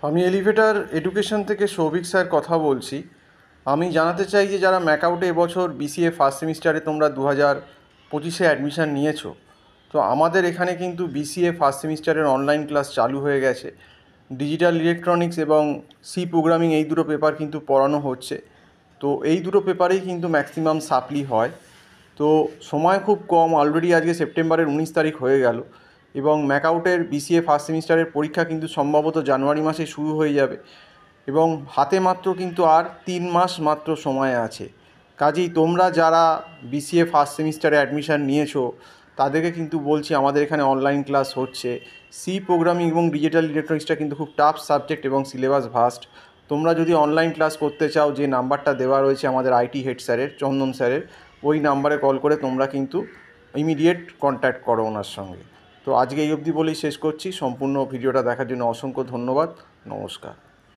আমি elevator education থেকে Souvik sir কথা বলছি। আমি জানাতে চাই যে যারা ম্যাকআউটে এবছর বিসিএ ফার্স্ট সেমিস্টারে তোমরা 2025-এ অ্যাডমিশান নিয়েছো, তো আমাদের এখানে কিন্তু বিসিএ ফার্স্ট সেমিস্টারের অনলাইন ক্লাস চালু হয়ে গেছে। ডিজিটাল ইলেকট্রনিক্স এবং সি প্রোগ্রামিং এই দুটো পেপার কিন্তু পড়ানো হচ্ছে। তো এই দুটো পেপারেই কিন্তু ম্যাক্সিমাম সাপ্লি হয়। তো সময় খুব কম, অলরেডি আজকে সেপ্টেম্বরের 19 তারিখ হয়ে গেল এবং ম্যাকআউটের বিসিএ ফার্স্ট সেমিস্টারের পরীক্ষা কিন্তু সম্ভবত জানুয়ারি মাসে শুরু হয়ে যাবে এবং হাতে মাত্র কিন্তু আর 3 মাস মাত্র সময় আছে। কাজেই তোমরা যারা বিসিএ ফার্স্ট সেমিস্টারে অ্যাডমিশান নিয়েছো তাদেরকে কিন্তু বলছি আমাদের এখানে অনলাইন ক্লাস হচ্ছে। সি প্রোগ্রামিং এবং ডিজিটাল ইলেকট্রনিক্সটা কিন্তু খুব টাফ সাবজেক্ট এবং সিলেবাস ভাস্ট। তোমরা যদি অনলাইন ক্লাস করতে চাও, যে নাম্বারটা দেওয়া রয়েছে আমাদের আইটি হেড স্যারের, চন্দন স্যারের, ওই নাম্বারে কল করে তোমরা কিন্তু ইমিডিয়েট কন্ট্যাক্ট করো ওনার সঙ্গে। তো আজকে এই অবধি বলেই শেষ করছি। সম্পূর্ণ ভিডিওটা দেখার জন্য অসংখ্য ধন্যবাদ। নমস্কার।